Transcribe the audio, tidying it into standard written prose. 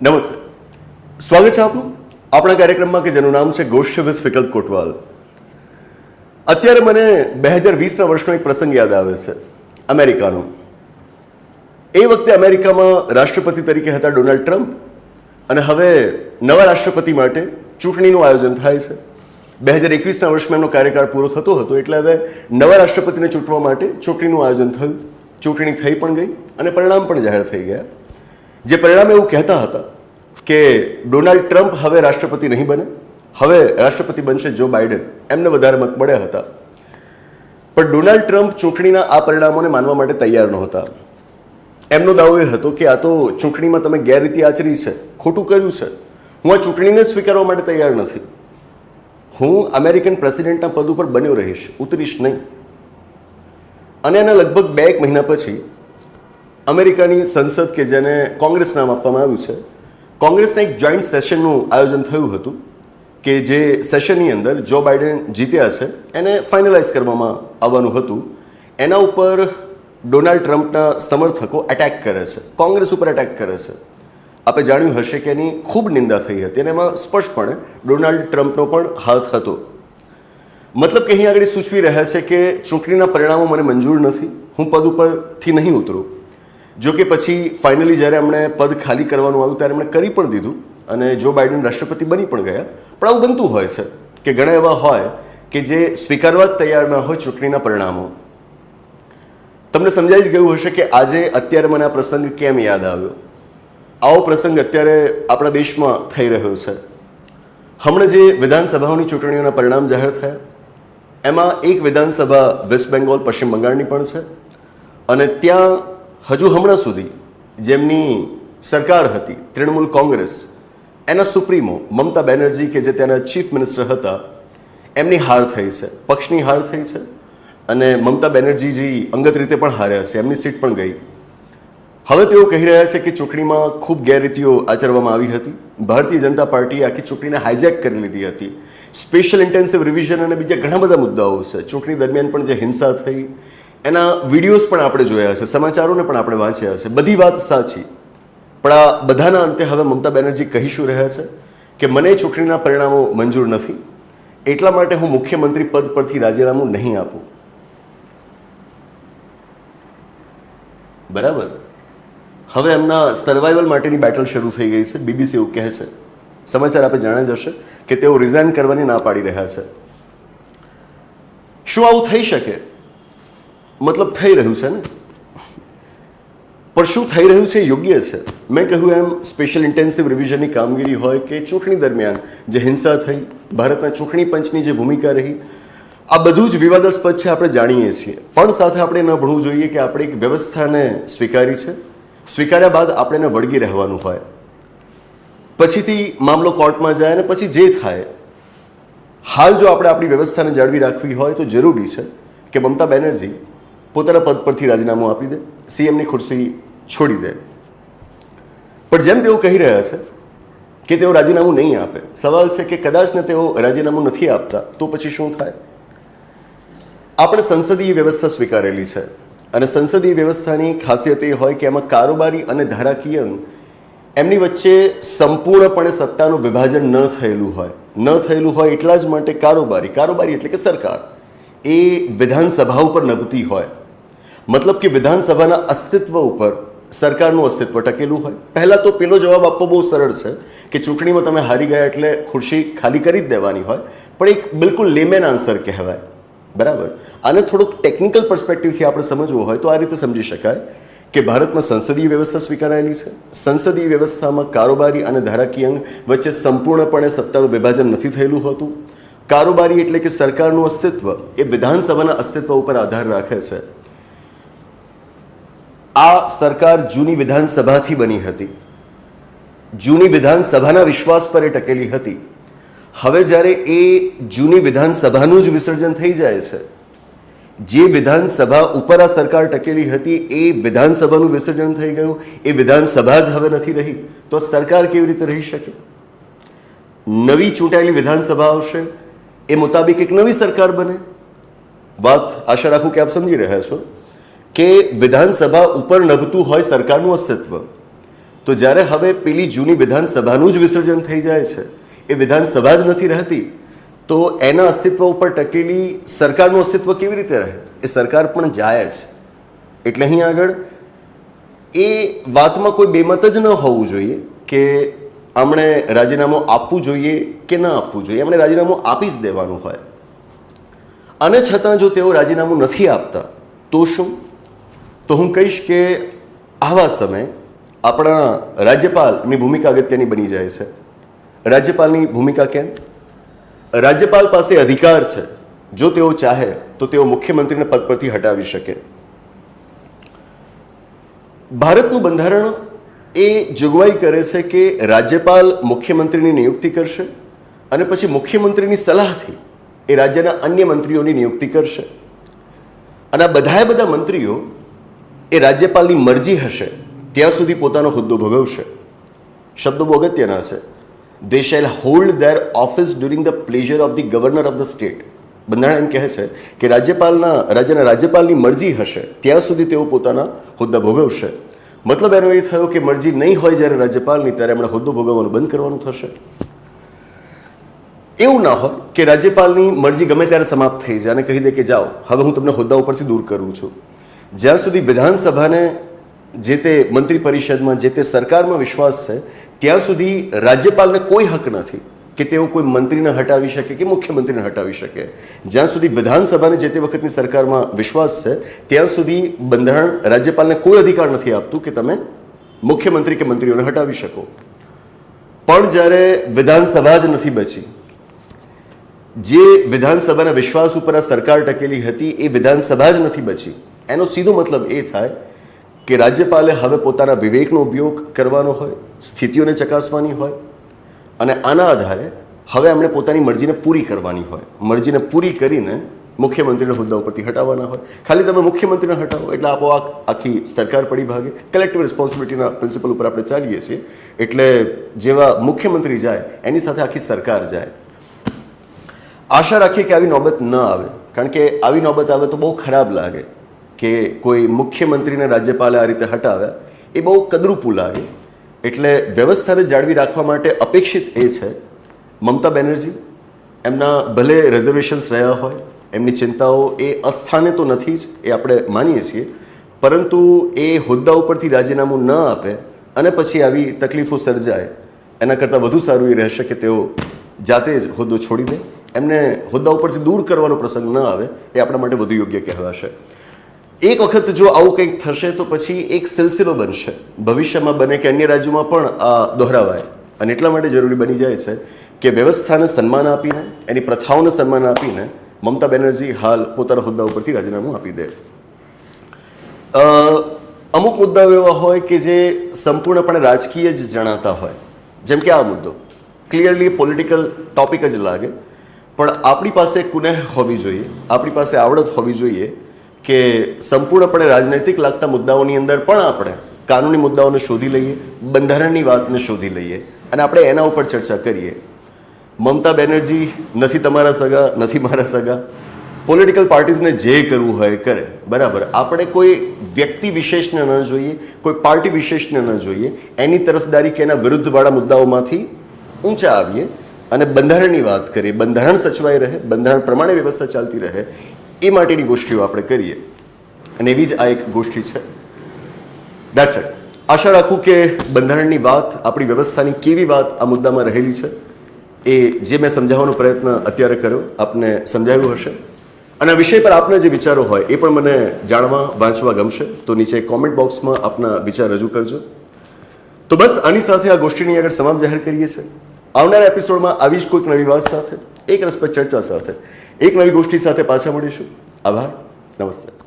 નમસ્તે, સ્વાગત છે આપનું આપણા કાર્યક્રમમાં કે જેનું નામ છે ગોષ્ઠ વિથ વિકલ્પ કોટવાલ. અત્યારે મને 2020ના વર્ષનો એક પ્રસંગ યાદ આવે છે, અમેરિકાનો. એ વખતે અમેરિકામાં રાષ્ટ્રપતિ તરીકે હતા ડોનાલ્ડ ટ્રમ્પ, અને હવે નવા રાષ્ટ્રપતિ માટે ચૂંટણીનું આયોજન થાય છે. 2021ના વર્ષમાં એમનો કાર્યકાળ પૂરો થતો હતો, એટલે હવે નવા રાષ્ટ્રપતિને ચૂંટવા માટે ચૂંટણીનું આયોજન થયું. ચૂંટણી થઈ પણ ગઈ અને પરિણામ પણ જાહેર થઈ ગયા. જે પરિણામ એવું કહેતા હતા કે ડોનાલ્ડ ટ્રમ્પ હવે રાષ્ટ્રપતિ નહીં બને, હવે રાષ્ટ્રપતિ બનશે જો બાઇડન. એમને વધારે મત મળ્યા હતા. પણ ડોનાલ્ડ ટ્રમ્પ ચૂંટણીના આ પરિણામોને માનવા માટે તૈયાર નહોતા. એમનો દાવો એ હતો કે આ તો ચૂંટણીમાં તમે ગેરરીતિ આચરી છે, ખોટું કર્યું છે. હું આ ચૂંટણીને સ્વીકારવા માટે તૈયાર નથી. હું અમેરિકન પ્રેસિડેન્ટના પદ ઉપર બન્યો રહીશ, ઉતરીશ નહીં. અને એના લગભગ 2 મહિના પછી અમેરિકાની સંસદ, કે જેને કોંગ્રેસ નામ આપવામાં આવ્યું છે, કોંગ્રેસના એક જોઈન્ટ સેશનનું આયોજન થયું હતું કે જે સેશનની અંદર જો બાઇડન જીત્યા છે એને ફાઇનલાઇઝ કરવામાં આવવાનું હતું. એના ઉપર ડોનાલ્ડ ટ્રમ્પના સમર્થકો એટેક કરે છે, કોંગ્રેસ ઉપર એટેક કરે છે. આપણે જાણ્યું હશે કે એની ખૂબ નિંદા થઈ હતી અને એમાં સ્પષ્ટપણે ડોનાલ્ડ ટ્રમ્પનો પણ હાથ હતો. મતલબ કે અહીં આગળ સૂચવી રહ્યા છે કે ચૂંટણીના પરિણામો મને મંજૂર નથી, હું પદ ઉપરથી નહીં ઉતરું. જો કે પછી ફાઇનલી જ્યારે એમણે પદ ખાલી કરવાનું આવ્યું ત્યારે એમણે કરી પણ દીધું અને જો બાઇડન રાષ્ટ્રપતિ બની પણ ગયા. પણ આવું બનતું હોય છે કે ઘણા એવા હોય કે જે સ્વીકારવા જ તૈયાર ના હોય ચૂંટણીના પરિણામો. તમને સમજાઈ જ ગયું હશે કે આજે અત્યારે મને આ પ્રસંગ કેમ યાદ આવ્યો. આવો પ્રસંગ અત્યારે આપણા દેશમાં થઈ રહ્યો છે. હમણાં જે વિધાનસભાઓની ચૂંટણીઓના પરિણામ જાહેર થયા, એમાં એક વિધાનસભા વેસ્ટ બેંગોલ, પશ્ચિમ બંગાળની પણ છે. અને ત્યાં હજુ હમણાં સુધી જેમની સરકાર હતી, તૃણમૂલ કોંગ્રેસ, એના સુપ્રીમો મમતા બેનર્જી, કે જે ત્યાંના ચીફ મિનિસ્ટર હતા, એમની હાર થઈ છે, પક્ષની હાર થઈ છે. અને મમતા બેનર્જીજી અંગત રીતે પણ હાર્યા છે, એમની સીટ પણ ગઈ. હવે તેઓ કહી રહ્યા છે કે ચૂંટણીમાં ખૂબ ગેરરીતિઓ આચરવામાં આવી હતી. ભારતીય જનતા પાર્ટીએ આખી ચૂંટણીને હાઇજેક કરી લીધી હતી. સ્પેશિયલ ઇન્ટેન્સિવ રિવિઝન અને બીજા ઘણા બધા મુદ્દાઓ છે. ચૂંટણી દરમિયાન પણ જે હિંસા થઈ એના વિડીયોઝ પણ આપણે જોયા છે, સમાચારોને પણ આપણે વાંચ્યા છે. બધી વાત સાચી. પણ આ બધાના અંતે હવે મમતા બેનર્જી કહી શું રહ્યા છે કે મને ચૂંટણીના પરિણામો મંજૂર નથી, એટલા માટે હું મુખ્યમંત્રી પદ પરથી રાજીનામું નહીં આપું. બરાબર. હવે એમના સર્વાઈવલ માટેની બેટલ શરૂ થઈ ગઈ છે. બીબીસી એવું કહે છે, સમાચાર આપણે જાણ્યા જ હશે કે તેઓ રિઝાઇન કરવાની ના પાડી રહ્યા છે. શું આવું થઈ શકે? મતલબ થઈ રહ્યું છે ને, પણ શું થઈ રહ્યું છે યોગ્ય છે? મેં કહ્યું એમ સ્પેશિયલ ઇન્ટેન્સિવ રિવિઝનની કામગીરી હોય કે ચૂંટણી દરમિયાન જે હિંસા થઈ, ભારતના ચૂંટણી પંચની જે ભૂમિકા રહી, આ બધું જ વિવાદાસ્પદ છે, આપણે જાણીએ છીએ. પણ સાથે આપણે ન ભણવું જોઈએ કે આપણે એક વ્યવસ્થાને સ્વીકારી છે, સ્વીકાર્યા બાદ આપણે એને વળગી રહેવાનું હોય. પછીથી મામલો કોર્ટમાં જાય અને પછી જે થાય, હાલ જો આપણે આપણી વ્યવસ્થાને જાળવી રાખવી હોય તો જરૂરી છે કે મમતા બેનર્જી પોતાના પદ પરથી રાજીનામું આપી દે, સીએમની ખુરશી છોડી દે. પણ જેમ તેઓ કહી રહ્યા છે કે તેઓ રાજીનામું નહીં આપે, સવાલ છે કે કદાચ ને તેઓ રાજીનામું નથી આપતા તો પછી શું થાય? આપણે સંસદીય વ્યવસ્થા સ્વીકારેલી છે અને સંસદીય વ્યવસ્થાની ખાસિયત એ હોય કે એમાં કારોબારી અને ધારાકીય અંગ એમની વચ્ચે સંપૂર્ણપણે સત્તાનું વિભાજન ન થયેલું હોય. ન થયેલું હોય એટલા જ માટે કારોબારી એટલે કે સરકાર એ વિધાનસભા ઉપર નભતી હોય. મતલબ કે વિધાનસભાના અસ્તિત્વ ઉપર સરકારનું અસ્તિત્વ ટકેલું હોય. પહેલાં તો પેલો જવાબ આપવો બહુ સરળ છે કે ચૂંટણીમાં તમે હારી ગયા એટલે ખુરશી ખાલી કરી જ દેવાની હોય, પણ એક બિલકુલ લેમેન આન્સર કહેવાય. બરાબર. આને થોડુંક ટેકનિકલ પર્સપેક્ટિવથી આપણે સમજવું હોય તો આ રીતે સમજી શકાય કે ભારતમાં સંસદીય વ્યવસ્થા સ્વીકારાયેલી છે. સંસદીય વ્યવસ્થામાં કારોબારી અને ધારાકીય અંગ વચ્ચે સંપૂર્ણપણે સત્તાનું વિભાજન નથી થયેલું હોતું. કારોબારી એટલે કે સરકારનું અસ્તિત્વ એ વિધાનસભાના અસ્તિત્વ ઉપર આધાર રાખે છે. આ સરકાર જૂની વિધાનસભાથી બની હતી, જૂની વિધાનસભાના વિશ્વાસ પર એ ટકેલી હતી. હવે જ્યારે એ જૂની વિધાનસભાનું જ વિસર્જન થઈ જાય છે, જે વિધાનસભા ઉપર આ સરકાર ટકેલી હતી એ વિધાનસભાનું વિસર્જન થઈ ગયું, એ વિધાનસભા જ હવે નથી રહી, તો સરકાર કેવી રીતે રહી શકે? નવી ચૂંટાયેલી વિધાનસભા આવશે, એ મુતાબિક એક નવી સરકાર બને. વાત આશા રાખું કે આપ સમજી રહ્યા છો કે વિધાનસભા ઉપર નભતું હોય સરકારનું અસ્તિત્વ, તો જ્યારે હવે પેલી જૂની વિધાનસભાનું જ વિસર્જન થઈ જાય છે, એ વિધાનસભા જ નથી રહેતી, તો એના અસ્તિત્વ ઉપર ટકેલી સરકારનું અસ્તિત્વ કેવી રીતે રહે? એ સરકાર પણ જાય છે. એટલે અહીં આગળ એ વાતમાં કોઈ બેમત જ ન હોવું જોઈએ કે આમણે રાજીનામું આપવું જોઈએ કે ન આપવું જોઈએ. એમણે રાજીનામું આપી જ દેવાનું હોય. અને છતાં જો તેઓ રાજીનામું નથી આપતા તો શું? તો હું કહીશ કે આવા સમયે આપણા રાજ્યપાલની ભૂમિકા અગત્યની બની જાય છે. રાજ્યપાલની ભૂમિકા કેમ? રાજ્યપાલ પાસે અધિકાર છે. જો તેઓ ચાહે તો તેઓ મુખ્યમંત્રીને પદ પરથી હટાવી શકે. ભારતનું બંધારણ એ જોગવાઈ કરે છે કે રાજ્યપાલ મુખ્યમંત્રીની નિયુક્તિ કરશે અને પછી મુખ્યમંત્રીની સલાહથી એ રાજ્યના અન્ય મંત્રીઓની નિયુક્તિ કરશે. અને આ બધા મંત્રીઓ એ રાજ્યપાલની મરજી હશે ત્યાં સુધી પોતાનો હોદ્દો ભોગવશે. શબ્દો બહુ અગત્યના છે. They shall hold their office during the pleasure of the governor of the state. બંધારણ એમ કહે છે કે રાજ્યના રાજ્યપાલની મરજી હશે ત્યાં સુધી તેઓ પોતાના હોદ્દા ભોગવશે. મતલબ એનો એ થયો કે મરજી નહીં હોય જ્યારે રાજ્યપાલની, ત્યારે એમણે હોદ્દો ભોગવવાનું બંધ કરવાનું થશે. એવું ના હોય કે રાજ્યપાલની મરજી ગમે ત્યારે સમાપ્ત થઈ જાય અને કહી દે કે જાઓ, હવે હું તમને હોદ્દા ઉપરથી દૂર કરું છું. જ્યાં સુધી વિધાનસભાને જે તે મંત્રી પરિષદમાં, જે તે સરકારમાં વિશ્વાસ છે, ત્યાં સુધી રાજ્યપાલને કોઈ હક નથી કે તેઓ કોઈ મંત્રીને હટાવી શકે કે મુખ્યમંત્રીને હટાવી શકે. જ્યાં સુધી વિધાનસભાને જે તે વખતની સરકારમાં વિશ્વાસ છે, ત્યાં સુધી બંધારણ રાજ્યપાલને કોઈ અધિકાર નથી આપતું કે તમે મુખ્યમંત્રી કે મંત્રીઓને હટાવી શકો. પણ જ્યારે વિધાનસભા જ નથી બચી, જે વિધાનસભાના વિશ્વાસ ઉપર આ સરકાર ટકેલી હતી, એ વિધાનસભા જ નથી બચી, એનો સીધો મતલબ એ થાય કે રાજ્યપાલે હવે પોતાના વિવેકનો ઉપયોગ કરવાનો હોય, સ્થિતિઓને ચકાસવાની હોય અને આના આધારે હવે એમણે પોતાની મરજીને પૂરી કરવાની હોય. મરજીને પૂરી કરીને મુખ્યમંત્રીને હોદ્દા ઉપરથી હટાવવાના હોય. ખાલી તમે મુખ્યમંત્રીને હટાવો એટલે આપોઆપ આખી સરકાર પડી ભાગે. કલેક્ટિવ રિસ્પોન્સિબિલિટીના પ્રિન્સિપલ ઉપર આપણે ચાલીએ છીએ. એટલે જેવા મુખ્યમંત્રી જાય એની સાથે આખી સરકાર જાય. આશા રાખીએ કે આવી નોબત ન આવે, કારણ કે આવી નોબત આવે તો બહુ ખરાબ લાગે કે કોઈ મુખ્યમંત્રીને રાજ્યપાલે આ રીતે હટાવ્યા. એ બહુ કદરૂપું લાગે. એટલે વ્યવસ્થાને જાળવી રાખવા માટે અપેક્ષિત એ છે મમતા બેનર્જી, એમના ભલે રિઝર્વેશન્સ રહ્યા હોય, એમની ચિંતાઓ એ અસ્થાને તો નથી જ, એ આપણે માનીએ છીએ, પરંતુ એ હોદ્દા ઉપરથી રાજીનામું ન આપે અને પછી આવી તકલીફો સર્જાય એના કરતાં વધુ સારું એ રહેશે કે તેઓ જાતે જ હોદ્દો છોડી દે. એમને હોદ્દા ઉપરથી દૂર કરવાનો પ્રસંગ ન આવે, એ આપણા માટે વધુ યોગ્ય કહેવાશે. એક વખત જો આવું કંઈક થશે તો પછી એક સિલસિલો બનશે. ભવિષ્યમાં બને કે અન્ય રાજ્યોમાં પણ આ દોહરાવાય. અને એટલા માટે જરૂરી બની જાય છે કે વ્યવસ્થાને સન્માન આપીને, એની પ્રથાઓને સન્માન આપીને મમતા બેનર્જી હાલ પોતાના હોદ્દા ઉપરથી રાજીનામું આપી દે. અમુક મુદ્દાઓ એવા હોય કે જે સંપૂર્ણપણે રાજકીય જ જણાતા હોય, જેમ કે આ મુદ્દો ક્લિયરલી પોલિટિકલ ટોપિક જ લાગે, પણ આપણી પાસે કુનેહ હોવી જોઈએ, આપણી પાસે આવડત હોવી જોઈએ કે સંપૂર્ણપણે રાજનૈતિક લાગતા મુદ્દાઓની અંદર પણ આપણે કાનૂની મુદ્દાઓને શોધી લઈએ, બંધારણની વાતને શોધી લઈએ અને આપણે એના ઉપર ચર્ચા કરીએ. મમતા બેનર્જી નથી તમારા સગા, નથી મારા સગા. પોલિટિકલ પાર્ટીઝને જે કરવું હોય કરે, બરાબર. આપણે કોઈ વ્યક્તિ વિશેષને ન જોઈએ, કોઈ પાર્ટી વિશેષને ન જોઈએ, એની તરફદારી કે એના વિરુદ્ધવાળા મુદ્દાઓમાંથી ઊંચા આવીએ અને બંધારણની વાત કરીએ. બંધારણ સચવાઈ રહે, બંધારણ પ્રમાણે વ્યવસ્થા ચાલતી રહે, એ માટેની ગોષ્ઠીઓ આપણે કરીએ. અને એવી જ આ એક ગોષ્ઠી છે. That's it. આશા રાખું કે બંધારણની વાત, આપણી વ્યવસ્થાની કેવી વાત આ મુદ્દામાં રહેલી છે, એ જે મેં સમજાવવાનો પ્રયત્ન અત્યારે કર્યો આપને સમજાવ્યું હશે. અને આ વિષય પર આપના જે વિચારો હોય એ પણ મને જાણવા, વાંચવા ગમશે. તો નીચે કોમેન્ટ બોક્સમાં આપના વિચાર રજૂ કરજો. તો બસ આની સાથે આ ગોષ્ઠીની આગળ સમાપ્ત જાહેર કરીએ છીએ. આવનારા એપિસોડમાં આવી જ કોઈક નવી વાત સાથે, એક રસપ્રદ ચર્ચા સાથે, એક નવી ગોષ્ઠી સાથે પાછા મળીશું. આભાર. નમસ્તે.